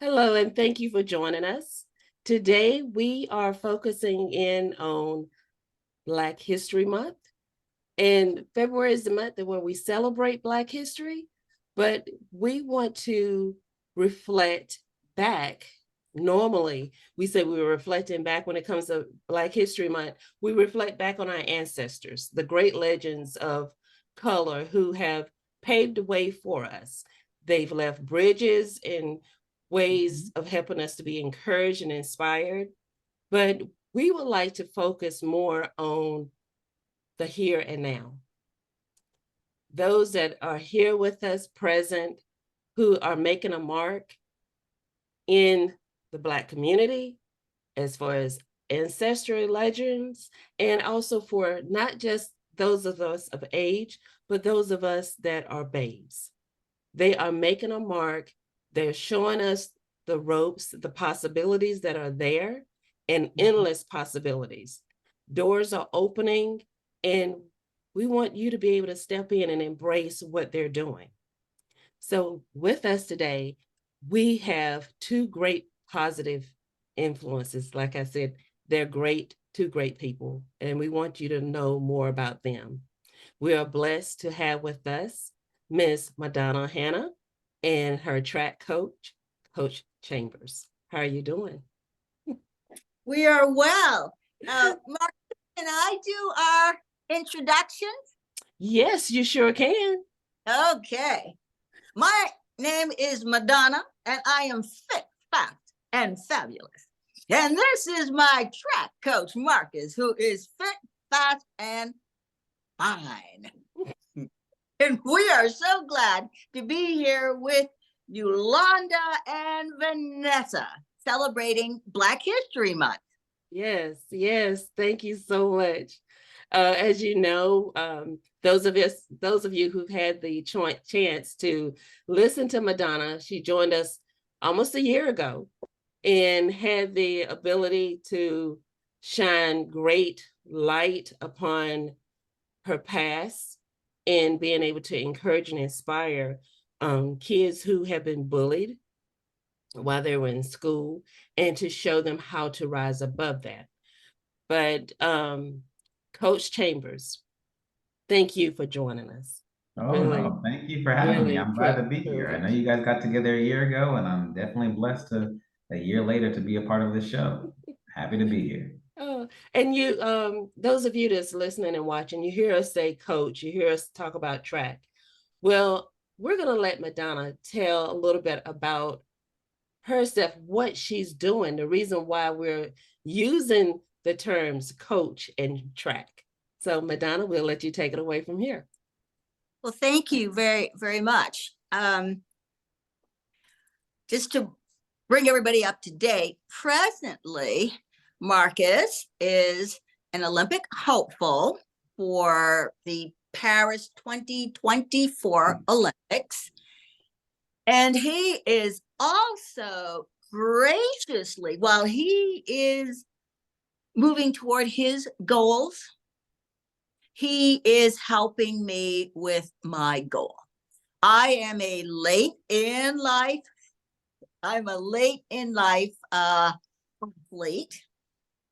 Hello, and thank you for joining us. Today, we are focusing in on Black History Month. And February is the month where we celebrate Black history, but we want to reflect back. Normally, we say we were reflecting back when it comes to Black History Month. We reflect back on our ancestors, the great legends of color who have paved the way for us. They've left bridges and ways of helping us to be encouraged and inspired. But we would like to focus more on the here and now. Those that are here with us present, who are making a mark in the Black community, as far as ancestral legends, and also for not just those of us of age, but those of us that are babes. They are making a mark. They're showing us the ropes, the possibilities that are there, and endless possibilities. Doors are opening, and we want you to be able to step in and embrace what they're doing. So with us today, we have two great positive influences. Like I said, they're two great people, and we want you to know more about them. We are blessed to have with us Miss Madonna Hanna and her track coach, Coach Chambers. How are you doing? We are well. Mark, can I do our introductions? Yes, you sure can. Okay. My name is Madonna, and I am fit, fat, and fabulous. And this is my track coach, Marcus, who is fit, fat, and fine. And we are so glad to be here with Yolanda and Vanessa celebrating Black History Month. Yes, yes. Thank you so much. As you know, those of you who've had the chance to listen to Madonna, she joined us almost a year ago and had the ability to shine great light upon her past and being able to encourage and inspire kids who have been bullied while they were in school, and to show them how to rise above that. But Coach Chambers, thank you for joining us. Oh, Really, no, thank you for having me. really I'm glad to be here. I know privilege. you guys got together a year ago, and I'm definitely blessed to a year later to be a part of this show. Happy to be here. Oh, and you, those of you that's listening and watching, you hear us say coach, you hear us talk about track. Well, we're going to let Madonna tell a little bit about herself, what she's doing, the reason why we're using the terms coach and track. So Madonna, we'll let you take it away from here. Well, thank you very, very much. Just to bring everybody up to date, presently, Marcus is an Olympic hopeful for the Paris 2024 Olympics. And he is also graciously, while he is moving toward his goals, he is helping me with my goal. I am a late in life athlete.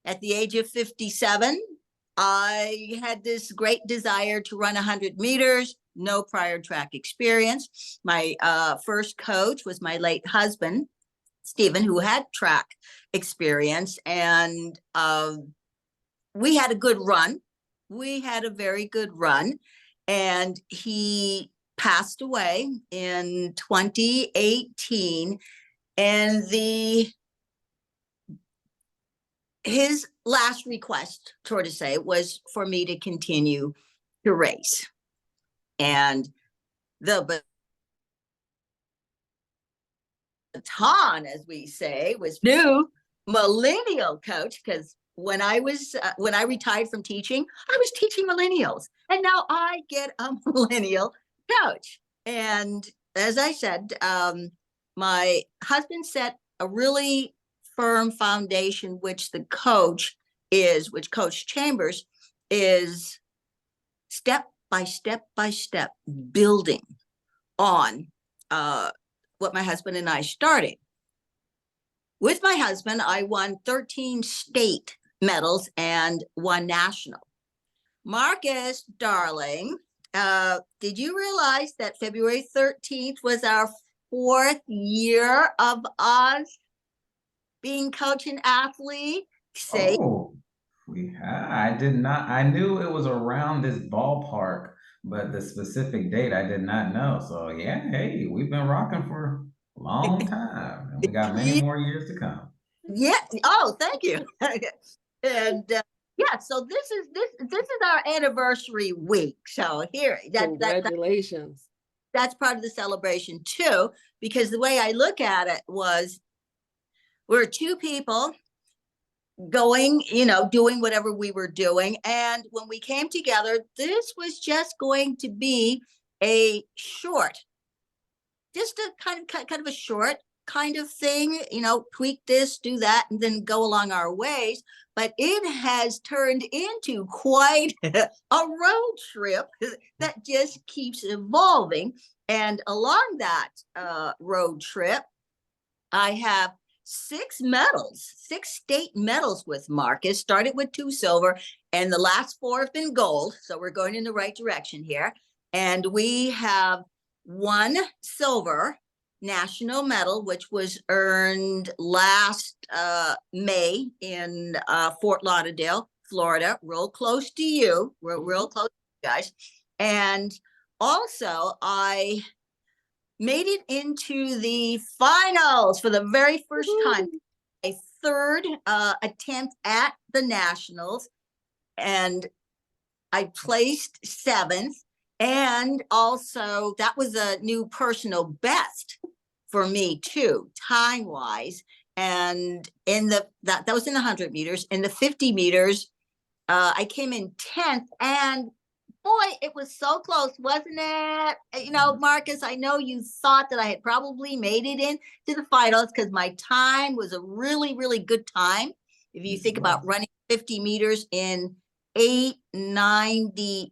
At the age of 57, I had this great desire to run 100 meters, no prior track experience. My first coach was my late husband, Stephen, who had track experience, and we had a good run. We had a very good run, and he passed away in 2018, and his last request, sort of say, was for me to continue to race. And the baton, as we say, was new millennial coach, because when I retired from teaching, I was teaching millennials, and now I get a millennial coach. And as I said, my husband set a really firm foundation, which which Coach Chambers is step by step by step building on what my husband and I started. with my husband, I won 13 state medals and 1 national. Marcus, darling, did you realize that February 13th was our 4th year of us being coach and athlete? Say, Oh, I did not. I knew it was around this ballpark, but the specific date I did not know. So yeah, hey, we've been rocking for a long time, and we got many yeah, more years to come. yeah. Oh, thank you. And yeah, so this is our anniversary week. So here, Congratulations. that's part of the celebration too, because the way I look at it was we're 2 people going, doing whatever we were doing. And when we came together, this was just going to be a short, just a kind of a short kind of thing, tweak this, do that, and then go along our ways. But it has turned into quite a road trip that just keeps evolving. And along that road trip, I have 6 medals, 6 state medals with Marcus. Started with 2 silver, and the last 4 have been gold. So we're going in the right direction here. And we have 1 silver national medal, which was earned last May in Fort Lauderdale, Florida, real close to you. We're real close to you guys. And also, I made it into the finals for the very first time. A 3rd attempt at the nationals, and I placed 7th. And also, that was a new personal best for me too, time wise. And in that was in the 100 meters. In the 50 meters, I came in 10th, and boy, it was so close, wasn't it? Marcus, I know you thought that I had probably made it into the finals because my time was a really, really good time. If you think about running 50 meters in 8:98,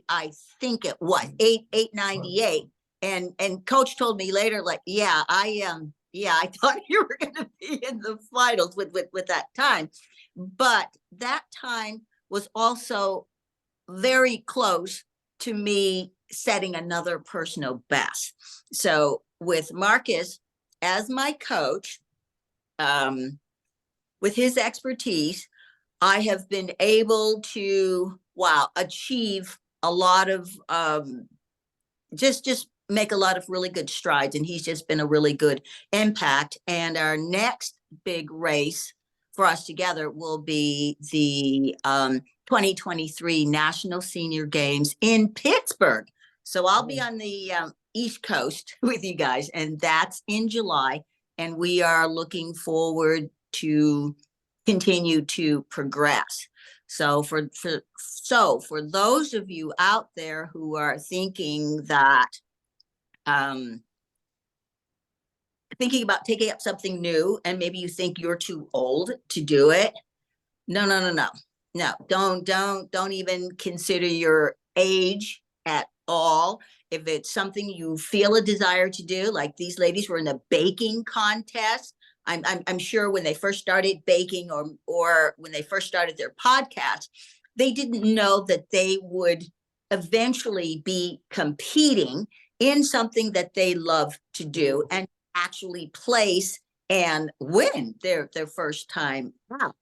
I think it was 8:98. And coach told me later, like, I thought you were going to be in the finals with that time. But that time was also very close to me setting another personal best. So with Marcus as my coach, with his expertise, I have been able to, achieve a lot of, just make a lot of really good strides. And he's just been a really good impact. And our next big race for us together will be the 2023 National Senior Games in Pittsburgh. So I'll be on the East Coast with you guys, and that's in July. And we are looking forward to continue to progress. So for those of you out there who are thinking that thinking about taking up something new, and maybe you think you're too old to do it, no, don't even consider your age at all. If it's something you feel a desire to do, like these ladies were in a baking contest. I'm sure when they first started baking, or when they first started their podcast, they didn't know that they would eventually be competing in something that they love to do and actually place and win their first time out.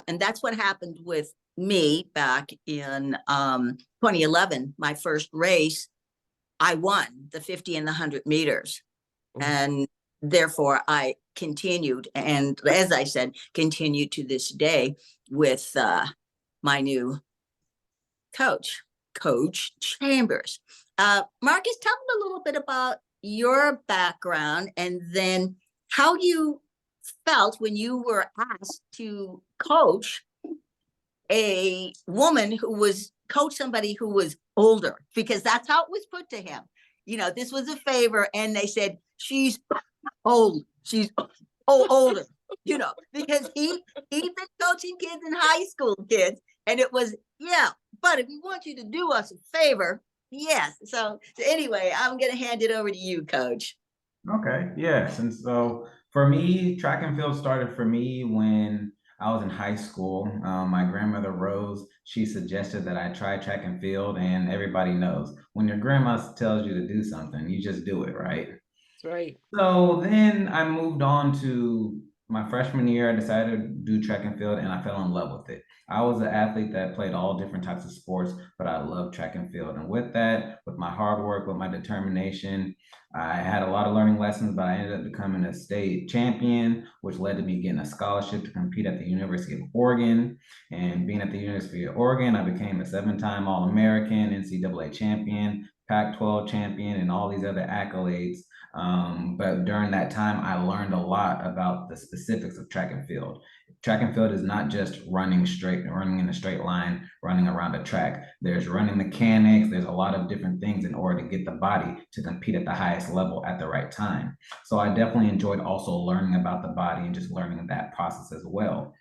And that's what happened with me back in 2011, my first race. I won the 50 and the 100 meters. And therefore I continued. And as I said, continue to this day with my new coach, Coach Chambers. Marcus, tell me a little bit about your background, and then how you felt when you were asked to coach a woman who was somebody who was older, because that's how it was put to him. This was a favor, and they said, she's old, she's older, because he'd been coaching kids in high school, kids, and it was, but if we want you to do us a favor, yes. So anyway, I'm going to hand it over to you, Coach. Okay, yes. And so For me, track and field started for me when I was in high school. My grandmother Rose, she suggested that I try track and field, and everybody knows when your grandma tells you to do something, you just do it, right? That's right. So then I moved on to my freshman year. I decided to do track and field and I fell in love with it. I was an athlete that played all different types of sports, but I love track and field. And with that, with my hard work, with my determination, I had a lot of learning lessons, but I ended up becoming a state champion, which led to me getting a scholarship to compete at the University of Oregon. And being at the University of Oregon, I became a 7-time All American, NCAA champion, Pac 12 champion, and all these other accolades. But during that time, I learned a lot about the specifics of track and field. Track and field is not just running straight, running in a straight line, running around a track. There's running mechanics. There's a lot of different things in order to get the body to compete at the highest level at the right time. So I definitely enjoyed also learning about the body and just learning that process as well.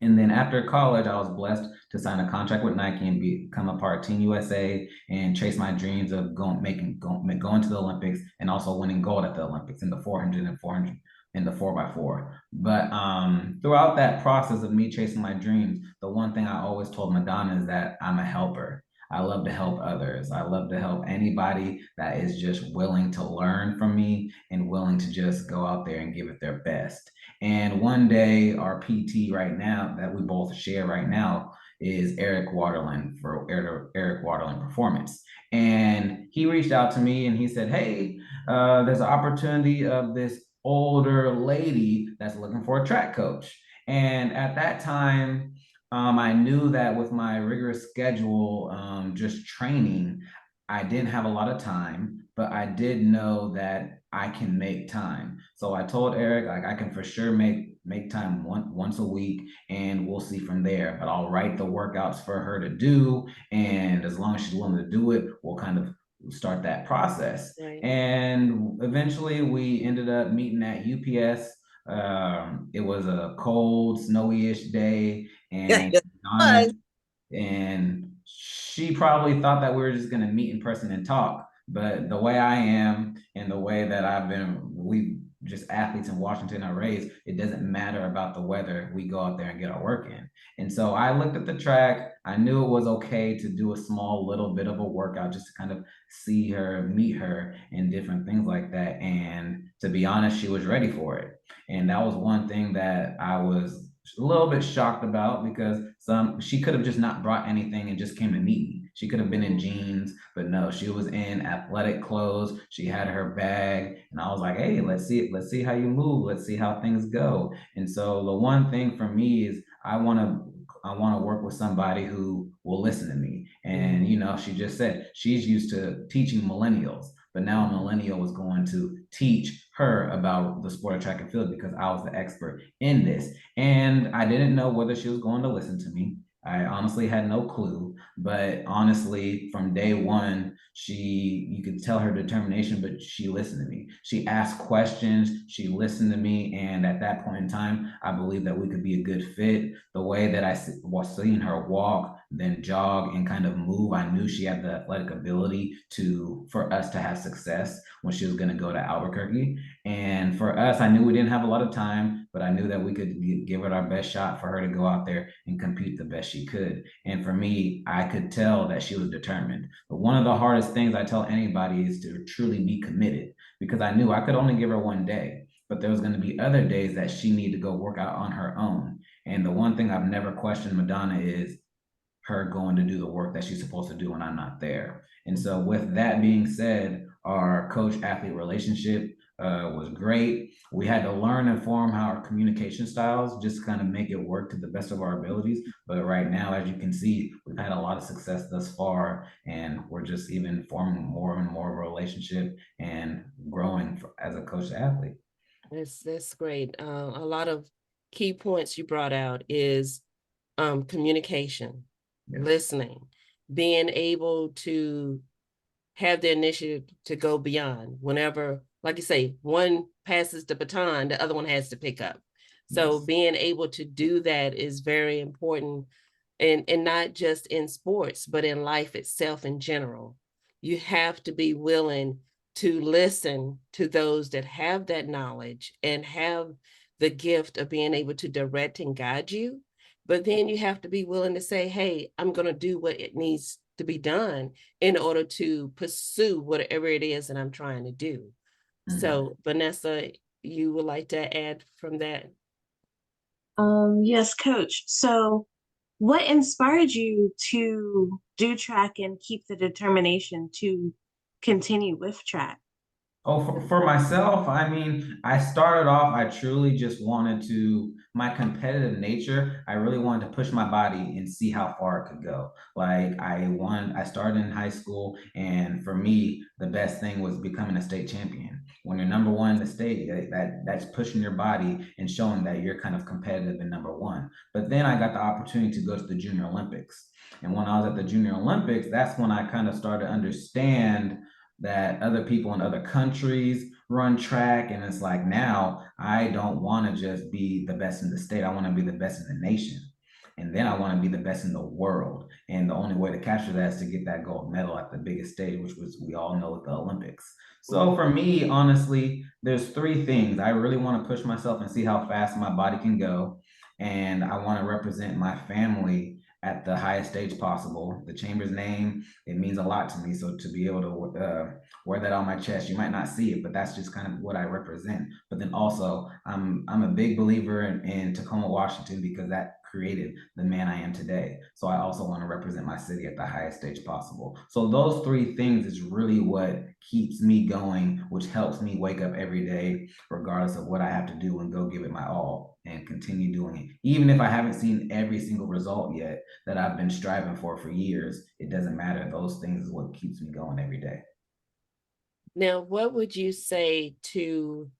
And then after college, I was blessed to sign a contract with Nike and become a part of Team USA and chase my dreams of going to the Olympics and also winning gold at the Olympics in the 400 and 400 in the 4x4. But throughout that process of me chasing my dreams, the one thing I always told Madonna is that I'm a helper. I love to help others. I love to help anybody that is just willing to learn from me and willing to just go out there and give it their best. And one day, our PT right now that we both share right now is Eric Waterland for Eric Waterland Performance. And he reached out to me and he said, "Hey, there's an opportunity of this older lady that's looking for a track coach." And at that time, I knew that with my rigorous schedule, just training, I didn't have a lot of time, but I did know that I can make time. So I told Eric, like, I can for sure make time once a week, and we'll see from there. But I'll write the workouts for her to do, and as long as she's willing to do it, we'll kind of start that process. Right. And eventually, we ended up meeting at UPS. It was a cold, snowy-ish day, and Yes, to be honest, and she probably thought that we were just going to meet in person and talk. But the way I am and the way that we just athletes in Washington are raised, it doesn't matter about the weather. We go out there and get our work in. And so I looked at the track. I knew it was okay to do a small little bit of a workout just to kind of see her, meet her, and different things like that. And to be honest, she was ready for it. And that was one thing that I was a little bit shocked about because she could have just not brought anything and just came to meet me. She could have been in jeans, but no, she was in athletic clothes. She had her bag, and I was like, "Hey, let's see how you move. Let's see how things go." And so the one thing for me is I want to work with somebody who will listen to me. And she just said she's used to teaching millennials, but now a millennial was going to teach her about the sport of track and field because I was the expert in this. And I didn't know whether she was going to listen to me. I honestly had no clue, but honestly, from day one, you could tell her determination, but she listened to me. She asked questions, she listened to me, and at that point in time, I believe that we could be a good fit. The way that I was seeing her walk, then jog and kind of move, I knew she had the athletic ability for us to have success when she was going to go to Albuquerque. And for us, I knew we didn't have a lot of time, but I knew that we could give it our best shot for her to go out there and compete the best she could. And for me, I could tell that she was determined. But one of the hardest things I tell anybody is to truly be committed because I knew I could only give her one day, but there was going to be other days that she needed to go work out on her own. And the one thing I've never questioned Madonna is her going to do the work that she's supposed to do when I'm not there. And so, with that being said, our coach athlete relationship was great. We had to learn and form how our communication styles just kind of make it work to the best of our abilities. But right now, as you can see, we've had a lot of success thus far, and we're just even forming more and more of a relationship and growing as a coach athlete. That's great. A lot of key points you brought out is communication, Yes. listening, being able to have the initiative to go beyond whenever, like you say, one passes the baton, the other one has to pick up. So Yes. being able to do that is very important, and not just in sports, but in life itself in general. You have to be willing to listen to those that have that knowledge and have the gift of being able to direct and guide you. But then you have to be willing to say, hey, I'm going to do what it needs to be done in order to pursue whatever it is that I'm trying to do. So, Vanessa, you would like to add from that? Yes, coach. So what inspired you to do track and keep the determination to continue with track? Oh, for myself, I mean, I started off, I truly just wanted to, my competitive nature, I really wanted to push my body and see how far it could go. Like I started in high school, and for me, the best thing was becoming a state champion. When you're number one in the state, that's pushing your body and showing that you're kind of competitive and number one. But then I got the opportunity to go to the Junior Olympics. And when I was at the Junior Olympics, that's when I kind of started to understand that other people in other countries run track. And it's like, now I don't want to just be the best in the state. I want to be the best in the nation. And then I want to be the best in the world. And the only way to capture that is to get that gold medal at the biggest stage, which was, we all know, the Olympics. So for me, honestly, there's three things. I really want to push myself and see how fast my body can go. And I want to represent my family at the highest stage possible. The chamber's name, it means a lot to me. So to be able to wear that on my chest, you might not see it, but that's just kind of what I represent. But then also, I'm a big believer in Tacoma, Washington, because that created the man I am today. So I also want to represent my city at the highest stage possible. So those three things is really what keeps me going, which helps me wake up every day, regardless of what I have to do, and go give it my all and continue doing it. Even if I haven't seen every single result yet that I've been striving for years, it doesn't matter. Those things is what keeps me going every day. Now, what would you say to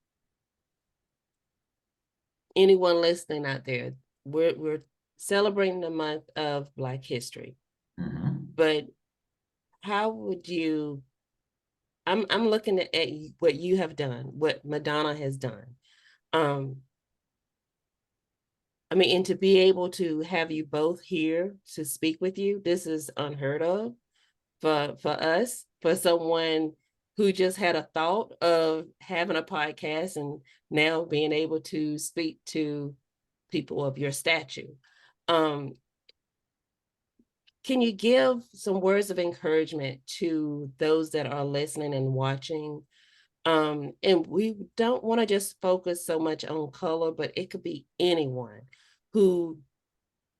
anyone listening out there? We're celebrating the month of Black History, but how would you? I'm looking at what you have done, what Madonna has done. I mean, and to be able to have you both here to speak with you, this is unheard of for us, for someone who just had a thought of having a podcast and now being able to speak to people of your stature. Can you give some words of encouragement to those that are listening and watching? And we don't want to just focus so much on color, but it could be anyone who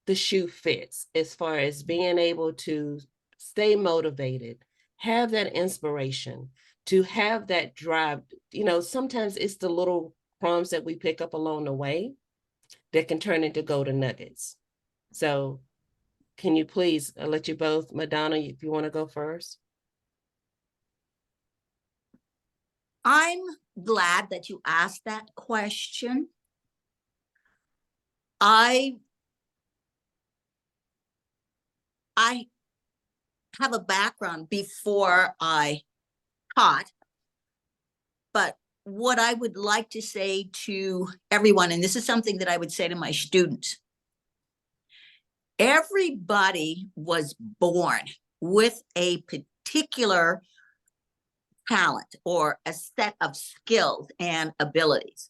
the shoe fits, as far as being able to stay motivated, have that inspiration, to have that drive. You know, sometimes it's the little crumbs that we pick up along the way that can turn into golden nuggets. So can you please, I'll let you both, Madonna, if you want to go first. I'm glad that you asked that question. I have a background before I taught, but what I would like to say to everyone, and this is something that I would say to my students, everybody was born with a particular talent or a set of skills and abilities.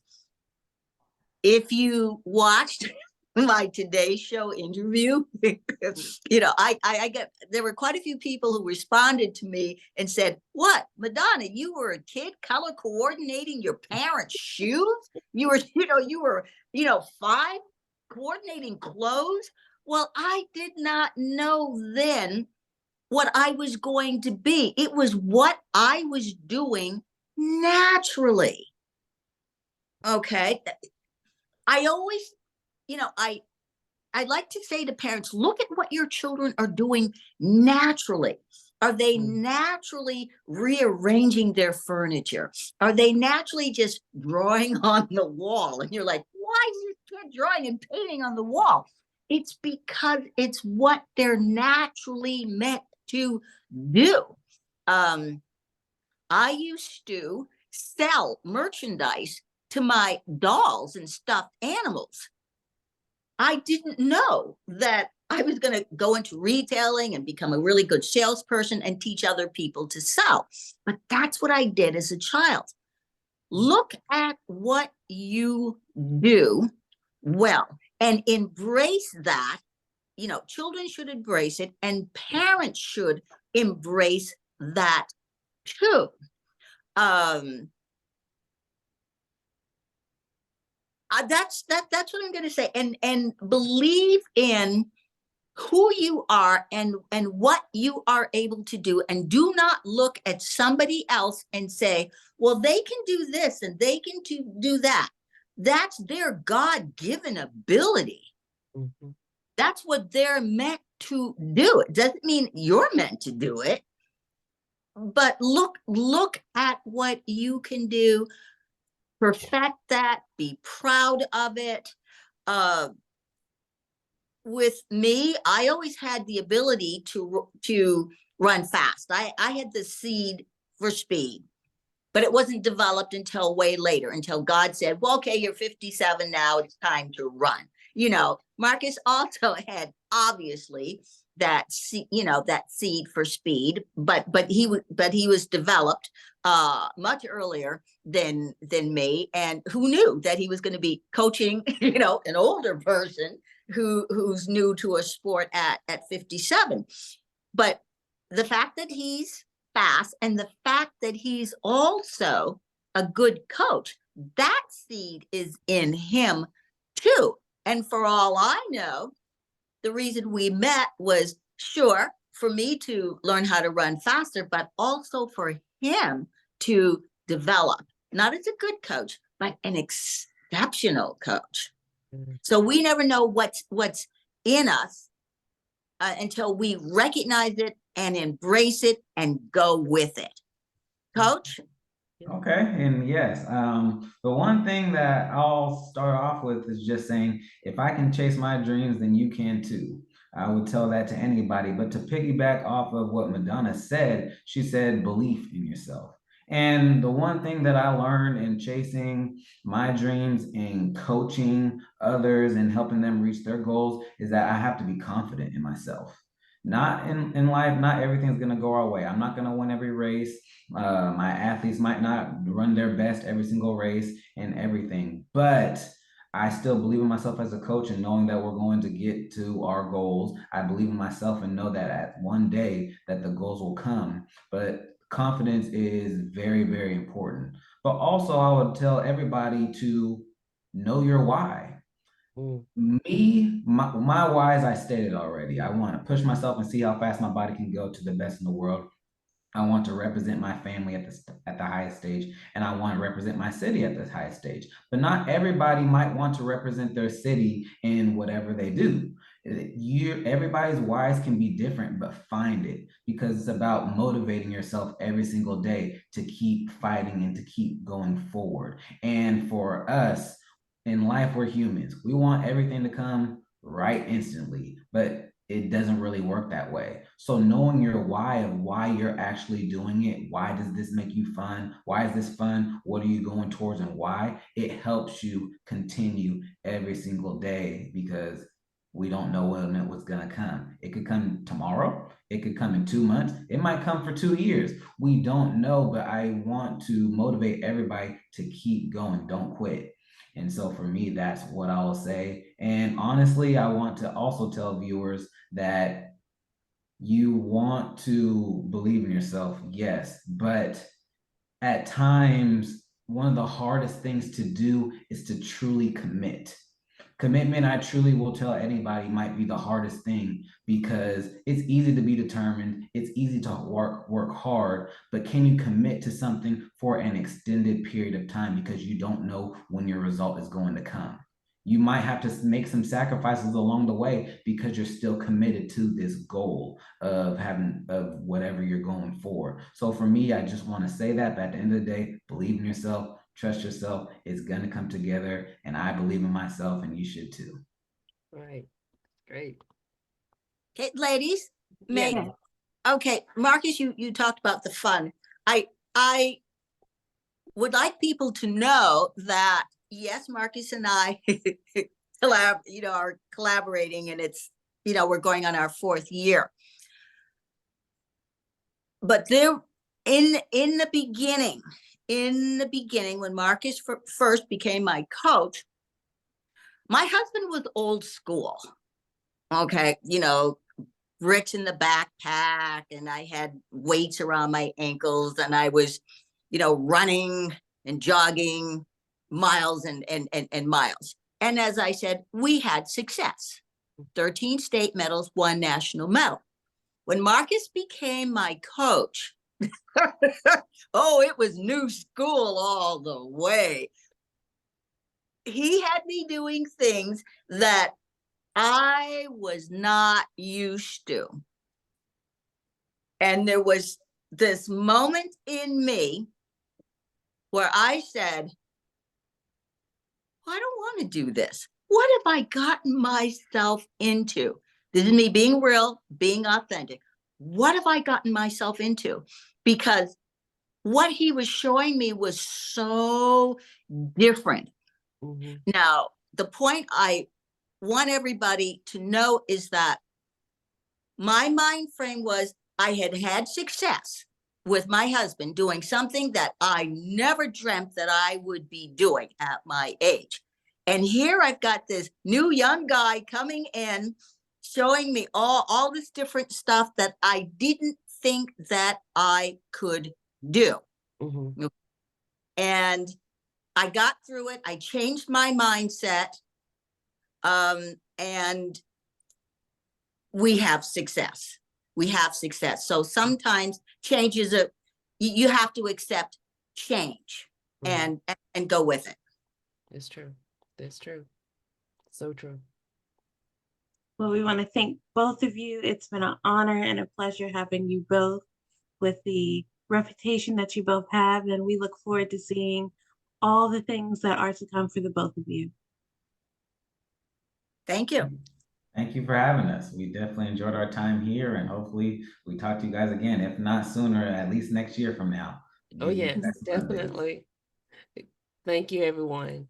If you watched my Today Show interview, you know, I get, there were quite a few people who responded to me and said, what, Madonna, you were a kid color coordinating your parents' shoes? You were 5 coordinating clothes? Well, I did not know then what I was going to be. It was what I was doing naturally. Okay. I always, I like to say to parents, look at what your children are doing naturally. Are they naturally rearranging their furniture? Are they naturally just drawing on the wall? And you're like, why is this kid drawing and painting on the wall? It's because it's what they're naturally meant to do. I used to sell merchandise to my dolls and stuffed animals. I didn't know that I was going to go into retailing and become a really good salesperson and teach other people to sell. But that's what I did as a child. Look at what you do well and embrace that. You know, children should embrace it, and parents should embrace that too. That's what I'm going to say, and believe in who you are and what you are able to do, and do not look at somebody else and say, well, they can do this and they can do that. That's their God-given ability. Mhm. That's what they're meant to do. It doesn't mean you're meant to do it, but look at what you can do, perfect that, be proud of it. With me, I always had the ability to run fast. I had the seed for speed, but it wasn't developed until way later, until God said, well, okay, you're 57 now, it's time to run. You know, Marcus also had obviously that that seed for speed, but he was developed much earlier than me. And who knew that he was going to be coaching, an older person who's new to a sport at 57. But the fact that he's fast and the fact that he's also a good coach, that seed is in him too. And for all I know, the reason we met was, sure, for me to learn how to run faster, but also for him to develop, not as a good coach, but an exceptional coach. So we never know what's in us until we recognize it and embrace it and go with it. Coach? Okay, and yes, the one thing that I'll start off with is just saying, if I can chase my dreams, then you can too. I would tell that to anybody. But to piggyback off of what Madonna said, she said belief in yourself. And the one thing that I learned in chasing my dreams and coaching others and helping them reach their goals is that I have to be confident in myself. Not in life, not everything's going to go our way. I'm not going to win every race. My athletes might not run their best every single race and everything, but I still believe in myself as a coach, and knowing that we're going to get to our goals. I believe in myself and know that at one day that the goals will come. But confidence is very, very important. But also, I would tell everybody to know your why. My why, as I stated already, I want to push myself and see how fast my body can go to the best in the world. I want to represent my family at the highest stage, and I want to represent my city at the highest stage. But not everybody might want to represent their city in whatever they do. Everybody's whys can be different, but find it, because it's about motivating yourself every single day to keep fighting and to keep going forward. And for us in life, we're humans. We want everything to come right instantly, but it doesn't really work that way. So knowing your why of why you're actually doing it, why does this make you fun? Why is this fun? What are you going towards and why? It helps you continue every single day, because we don't know when what's gonna come. It could come tomorrow. It could come in 2 months. It might come for 2 years. We don't know, but I want to motivate everybody to keep going. Don't quit. And so for me, that's what I will say. And honestly, I want to also tell viewers that you want to believe in yourself, yes, but at times, one of the hardest things to do is to truly commit. Commitment, I truly will tell anybody, might be the hardest thing, because it's easy to be determined, it's easy to work hard, but can you commit to something for an extended period of time, because you don't know when your result is going to come? You might have to make some sacrifices along the way because you're still committed to this goal of whatever you're going for. So for me, I just want to say that, but at the end of the day, believe in yourself, trust yourself. It's going to come together, and I believe in myself, and you should too. Right. Great. Okay, ladies, Meg. Yeah. Okay, Marcus, you talked about the fun. I would like people to know that yes, Marcus and I are collaborating, and it's we're going on our 4th year. But there, in the beginning, when Marcus first became my coach, my husband was old school. Okay, bricks in the backpack, and I had weights around my ankles, and I was, running and jogging miles and miles. And as I said, we had success. 13 state medals, 1 national medal. When Marcus became my coach, oh, it was new school all the way. He had me doing things that I was not used to. And there was this moment in me where I said, I don't want to do this. What have I gotten myself into? This is me being real, being authentic. What have I gotten myself into? Because what he was showing me was so different. Mhm. Now, the point I want everybody to know is that my mind frame was I had had success with my husband doing something that I never dreamt that I would be doing at my age. And here I've got this new young guy coming in, showing me all this different stuff that I didn't think that I could do. Mhm. And I got through it. I changed my mindset. And we have success. So sometimes change is you have to accept change and go with it. It's true. That's true. So true. Well, we want to thank both of you. It's been an honor and a pleasure having you both with the reputation that you both have. And we look forward to seeing all the things that are to come for the both of you. Thank you. Thank you for having us. We definitely enjoyed our time here, and hopefully we talk to you guys again, if not sooner, at least next year from now. Oh, Give you yes, guys some updates. definitely. Thank you, everyone.